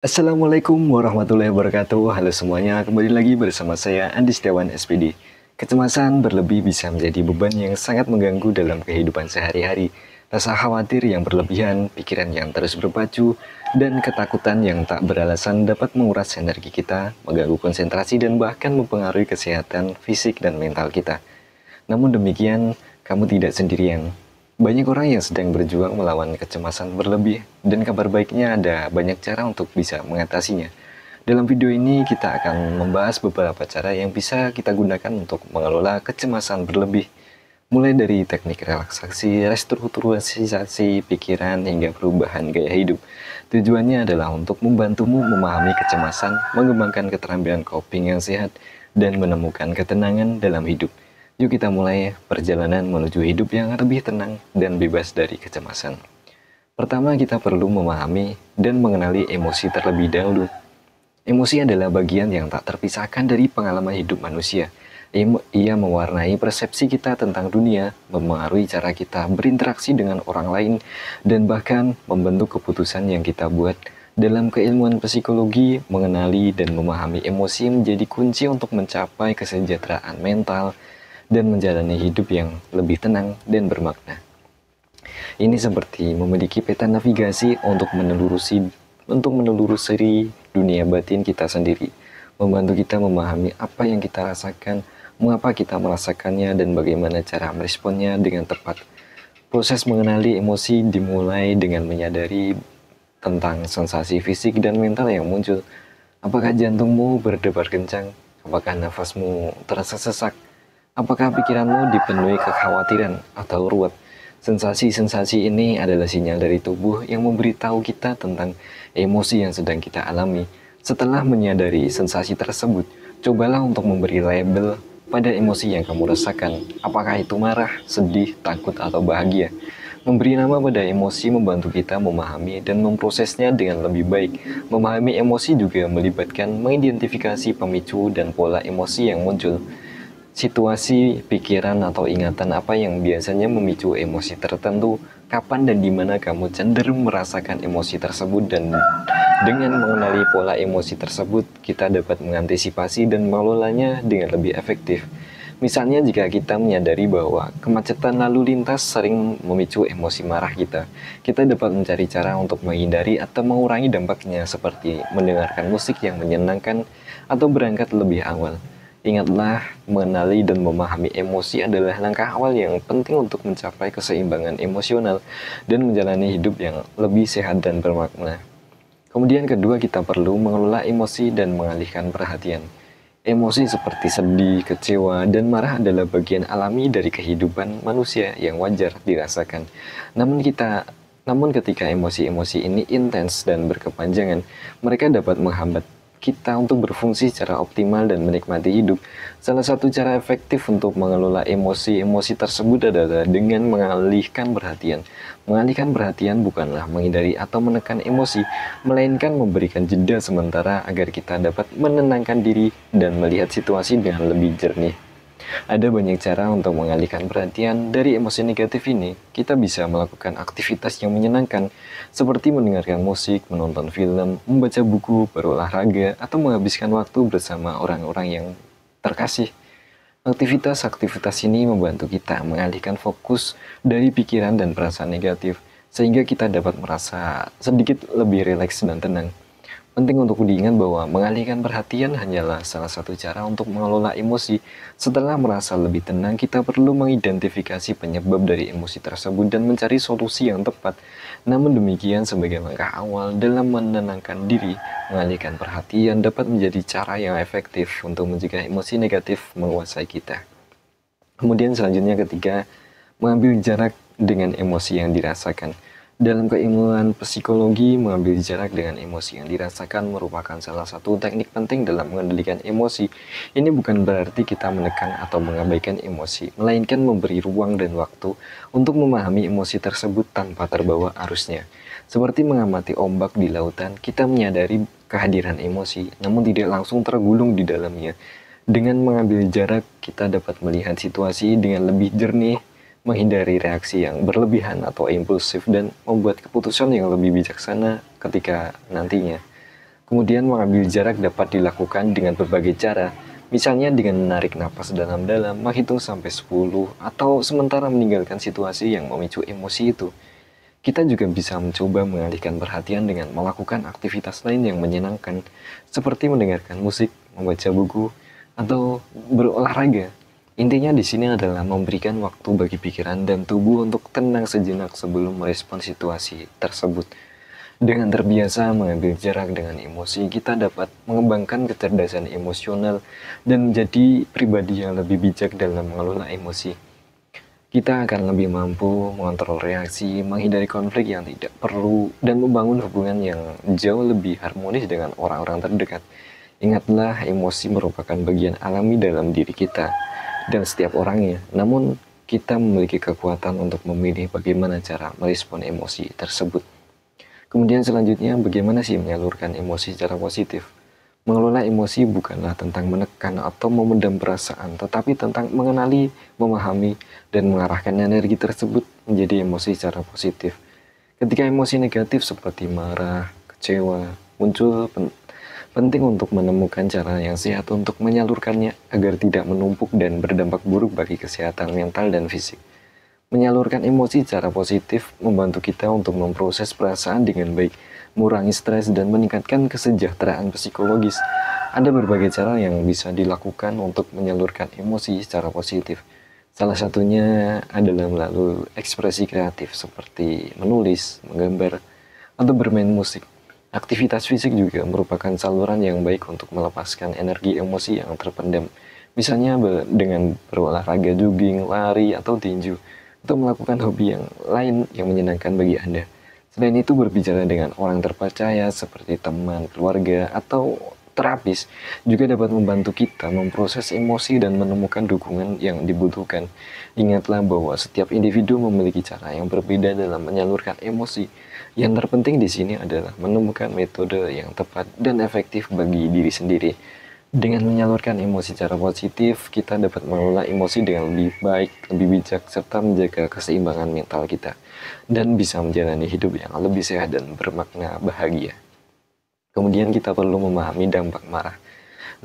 Assalamualaikum warahmatullahi wabarakatuh. Halo semuanya, kembali lagi bersama saya Andi Setiawan SPD. Kecemasan berlebih bisa menjadi beban yang sangat mengganggu dalam kehidupan sehari-hari. Rasa khawatir yang berlebihan, pikiran yang terus berpacu, dan ketakutan yang tak beralasan dapat menguras energi kita, mengganggu konsentrasi, dan bahkan mempengaruhi kesehatan fisik dan mental kita. Namun demikian, kamu tidak sendirian. Banyak orang yang sedang berjuang melawan kecemasan berlebih, dan kabar baiknya ada banyak cara untuk bisa mengatasinya. Dalam video ini kita akan membahas beberapa cara yang bisa kita gunakan untuk mengelola kecemasan berlebih. Mulai dari teknik relaksasi, restrukturisasi pikiran, hingga perubahan gaya hidup. Tujuannya adalah untuk membantumu memahami kecemasan, mengembangkan keterampilan coping yang sehat, dan menemukan ketenangan dalam hidup. Yuk kita mulai perjalanan menuju hidup yang lebih tenang dan bebas dari kecemasan. Pertama, kita perlu memahami dan mengenali emosi terlebih dahulu. Emosi adalah bagian yang tak terpisahkan dari pengalaman hidup manusia. Ia mewarnai persepsi kita tentang dunia, mempengaruhi cara kita berinteraksi dengan orang lain, dan bahkan membentuk keputusan yang kita buat. Dalam keilmuan psikologi, mengenali dan memahami emosi menjadi kunci untuk mencapai kesejahteraan mental dan menjalani hidup yang lebih tenang dan bermakna. Ini seperti memiliki peta navigasi untuk menelusuri dunia batin kita sendiri, membantu kita memahami apa yang kita rasakan, mengapa kita merasakannya, dan bagaimana cara meresponnya dengan tepat. Proses mengenali emosi dimulai dengan menyadari tentang sensasi fisik dan mental yang muncul. Apakah jantungmu berdebar kencang? Apakah nafasmu terasa sesak? Apakah pikiranmu dipenuhi kekhawatiran atau ruwet? Sensasi-sensasi ini adalah sinyal dari tubuh yang memberitahu kita tentang emosi yang sedang kita alami. Setelah menyadari sensasi tersebut, cobalah untuk memberi label pada emosi yang kamu rasakan. Apakah itu marah, sedih, takut, atau bahagia? Memberi nama pada emosi membantu kita memahami dan memprosesnya dengan lebih baik. Memahami emosi juga melibatkan mengidentifikasi pemicu dan pola emosi yang muncul. Situasi, pikiran, atau ingatan apa yang biasanya memicu emosi tertentu, kapan dan di mana kamu cenderung merasakan emosi tersebut, dan dengan mengenali pola emosi tersebut, kita dapat mengantisipasi dan mengelolanya dengan lebih efektif. Misalnya jika kita menyadari bahwa kemacetan lalu lintas sering memicu emosi marah kita, kita dapat mencari cara untuk menghindari atau mengurangi dampaknya seperti mendengarkan musik yang menyenangkan atau berangkat lebih awal. Ingatlah, mengenali dan memahami emosi adalah langkah awal yang penting untuk mencapai keseimbangan emosional dan menjalani hidup yang lebih sehat dan bermakna. Kemudian kedua, kita perlu mengelola emosi dan mengalihkan perhatian. Emosi seperti sedih, kecewa, dan marah adalah bagian alami dari kehidupan manusia yang wajar dirasakan. Namun ketika emosi-emosi ini intens dan berkepanjangan, mereka dapat menghambat kita untuk berfungsi secara optimal dan menikmati hidup. Salah satu cara efektif untuk mengelola emosi-emosi tersebut adalah dengan mengalihkan perhatian. Mengalihkan perhatian bukanlah menghindari atau menekan emosi, melainkan memberikan jeda sementara agar kita dapat menenangkan diri dan melihat situasi dengan lebih jernih. Ada banyak cara untuk mengalihkan perhatian dari emosi negatif ini. Kita bisa melakukan aktivitas yang menyenangkan, seperti mendengarkan musik, menonton film, membaca buku, berolahraga, atau menghabiskan waktu bersama orang-orang yang terkasih. Aktivitas-aktivitas ini membantu kita mengalihkan fokus dari pikiran dan perasaan negatif, sehingga kita dapat merasa sedikit lebih rileks dan tenang. Penting untuk diingat bahwa mengalihkan perhatian hanyalah salah satu cara untuk mengelola emosi. Setelah merasa lebih tenang, kita perlu mengidentifikasi penyebab dari emosi tersebut dan mencari solusi yang tepat. Namun demikian, sebagai langkah awal dalam menenangkan diri, mengalihkan perhatian dapat menjadi cara yang efektif untuk mencegah emosi negatif menguasai kita. Kemudian selanjutnya ketiga, mengambil jarak dengan emosi yang dirasakan. Dalam keilmuan psikologi, mengambil jarak dengan emosi yang dirasakan merupakan salah satu teknik penting dalam mengendalikan emosi. Ini bukan berarti kita menekan atau mengabaikan emosi, melainkan memberi ruang dan waktu untuk memahami emosi tersebut tanpa terbawa arusnya. Seperti mengamati ombak di lautan, kita menyadari kehadiran emosi, namun tidak langsung tergulung di dalamnya. Dengan mengambil jarak, kita dapat melihat situasi dengan lebih jernih, menghindari reaksi yang berlebihan atau impulsif, dan membuat keputusan yang lebih bijaksana ketika nantinya. Kemudian mengambil jarak dapat dilakukan dengan berbagai cara, misalnya dengan menarik napas dalam-dalam, menghitung sampai 10, atau sementara meninggalkan situasi yang memicu emosi itu. Kita juga bisa mencoba mengalihkan perhatian dengan melakukan aktivitas lain yang menyenangkan, seperti mendengarkan musik, membaca buku, atau berolahraga. Intinya di sini adalah memberikan waktu bagi pikiran dan tubuh untuk tenang sejenak sebelum merespon situasi tersebut. Dengan terbiasa mengambil jarak dengan emosi, kita dapat mengembangkan kecerdasan emosional dan menjadi pribadi yang lebih bijak dalam mengelola emosi. Kita akan lebih mampu mengontrol reaksi, menghindari konflik yang tidak perlu, dan membangun hubungan yang jauh lebih harmonis dengan orang-orang terdekat. Ingatlah, emosi merupakan bagian alami dalam diri kita dan setiap orangnya. Namun, kita memiliki kekuatan untuk memilih bagaimana cara merespon emosi tersebut. Kemudian selanjutnya, bagaimana sih menyalurkan emosi secara positif? Mengelola emosi bukanlah tentang menekan atau memendam perasaan, tetapi tentang mengenali, memahami, dan mengarahkan energi tersebut menjadi emosi secara positif. Ketika emosi negatif seperti marah, kecewa, muncul, penting untuk menemukan cara yang sehat untuk menyalurkannya agar tidak menumpuk dan berdampak buruk bagi kesehatan mental dan fisik. Menyalurkan emosi secara positif membantu kita untuk memproses perasaan dengan baik, mengurangi stres, dan meningkatkan kesejahteraan psikologis. Ada berbagai cara yang bisa dilakukan untuk menyalurkan emosi secara positif. Salah satunya adalah melalui ekspresi kreatif seperti menulis, menggambar, atau bermain musik. Aktivitas fisik juga merupakan saluran yang baik untuk melepaskan energi emosi yang terpendam. Misalnya dengan berolahraga jogging, lari, atau tinju, atau melakukan hobi yang lain yang menyenangkan bagi Anda. Selain itu, berbicara dengan orang terpercaya seperti teman, keluarga, atau terapis juga dapat membantu kita memproses emosi dan menemukan dukungan yang dibutuhkan. Ingatlah bahwa setiap individu memiliki cara yang berbeda dalam menyalurkan emosi. Yang terpenting di sini adalah menemukan metode yang tepat dan efektif bagi diri sendiri. Dengan menyalurkan emosi secara positif, kita dapat mengelola emosi dengan lebih baik, lebih bijak, serta menjaga keseimbangan mental kita, dan bisa menjalani hidup yang lebih sehat dan bermakna bahagia. Kemudian kita perlu memahami dampak marah.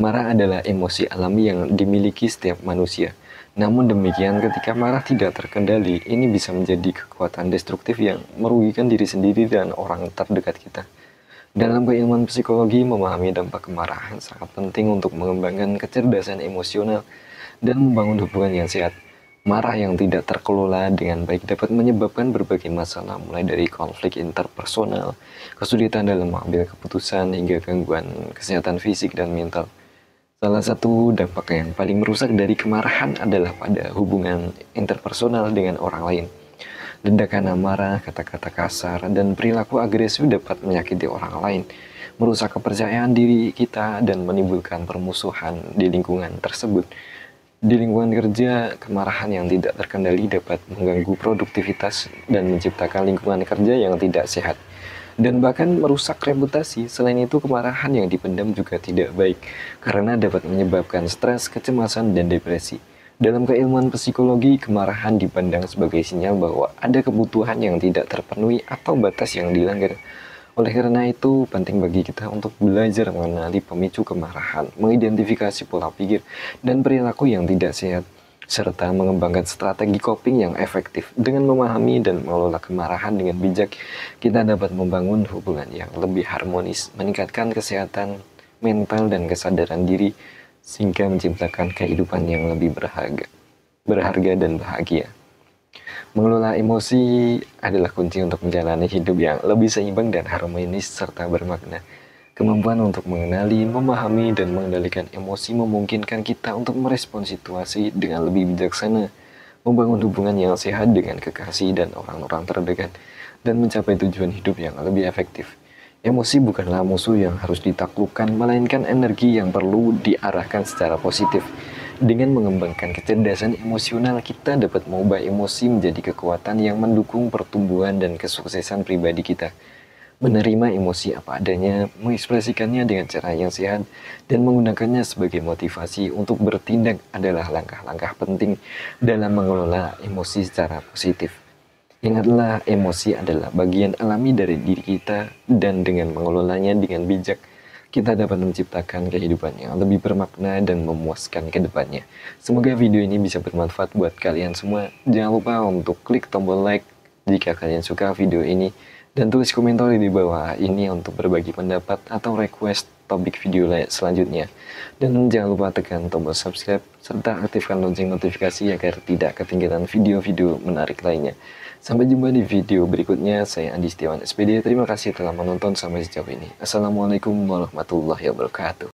Marah adalah emosi alami yang dimiliki setiap manusia. Namun demikian, ketika marah tidak terkendali, ini bisa menjadi kekuatan destruktif yang merugikan diri sendiri dan orang terdekat kita. Dalam keilmuan psikologi, memahami dampak kemarahan sangat penting untuk mengembangkan kecerdasan emosional dan membangun hubungan yang sehat. Marah yang tidak terkelola dengan baik dapat menyebabkan berbagai masalah, mulai dari konflik interpersonal, kesulitan dalam mengambil keputusan, hingga gangguan kesehatan fisik dan mental. Salah satu dampak yang paling merusak dari kemarahan adalah pada hubungan interpersonal dengan orang lain. Ledakan amarah, kata-kata kasar, dan perilaku agresif dapat menyakiti orang lain, merusak kepercayaan diri kita, dan menimbulkan permusuhan di lingkungan tersebut. Di lingkungan kerja, kemarahan yang tidak terkendali dapat mengganggu produktivitas dan menciptakan lingkungan kerja yang tidak sehat, dan bahkan merusak reputasi. Selain itu, kemarahan yang dipendam juga tidak baik, karena dapat menyebabkan stres, kecemasan, dan depresi. Dalam keilmuan psikologi, kemarahan dipandang sebagai sinyal bahwa ada kebutuhan yang tidak terpenuhi atau batas yang dilanggar. Oleh karena itu, penting bagi kita untuk belajar mengenali pemicu kemarahan, mengidentifikasi pola pikir dan perilaku yang tidak sehat, serta mengembangkan strategi coping yang efektif. Dengan memahami dan mengelola kemarahan dengan bijak, kita dapat membangun hubungan yang lebih harmonis, meningkatkan kesehatan mental dan kesadaran diri, sehingga menciptakan kehidupan yang lebih berharga dan bahagia. Mengelola emosi adalah kunci untuk menjalani hidup yang lebih seimbang dan harmonis serta bermakna. Kemampuan untuk mengenali, memahami, dan mengendalikan emosi memungkinkan kita untuk merespon situasi dengan lebih bijaksana, membangun hubungan yang sehat dengan kekasih dan orang-orang terdekat, dan mencapai tujuan hidup yang lebih efektif. Emosi bukanlah musuh yang harus ditaklukkan, melainkan energi yang perlu diarahkan secara positif. Dengan mengembangkan kecerdasan emosional, kita dapat mengubah emosi menjadi kekuatan yang mendukung pertumbuhan dan kesuksesan pribadi kita. Menerima emosi apa adanya, mengekspresikannya dengan cara yang sehat, dan menggunakannya sebagai motivasi untuk bertindak adalah langkah-langkah penting dalam mengelola emosi secara positif. Ingatlah, emosi adalah bagian alami dari diri kita, dan dengan mengelolanya dengan bijak, kita dapat menciptakan kehidupan yang lebih bermakna dan memuaskan ke depannya. Semoga video ini bisa bermanfaat buat kalian semua. Jangan lupa untuk klik tombol like jika kalian suka video ini, dan tulis komentar di bawah ini untuk berbagi pendapat atau request topik video selanjutnya. Dan jangan lupa tekan tombol subscribe serta aktifkan lonceng notifikasi agar tidak ketinggalan video-video menarik lainnya. Sampai jumpa di video berikutnya. Saya Andi Setiawan SPD. Terima kasih telah menonton sampai sejauh ini. Assalamualaikum warahmatullahi wabarakatuh.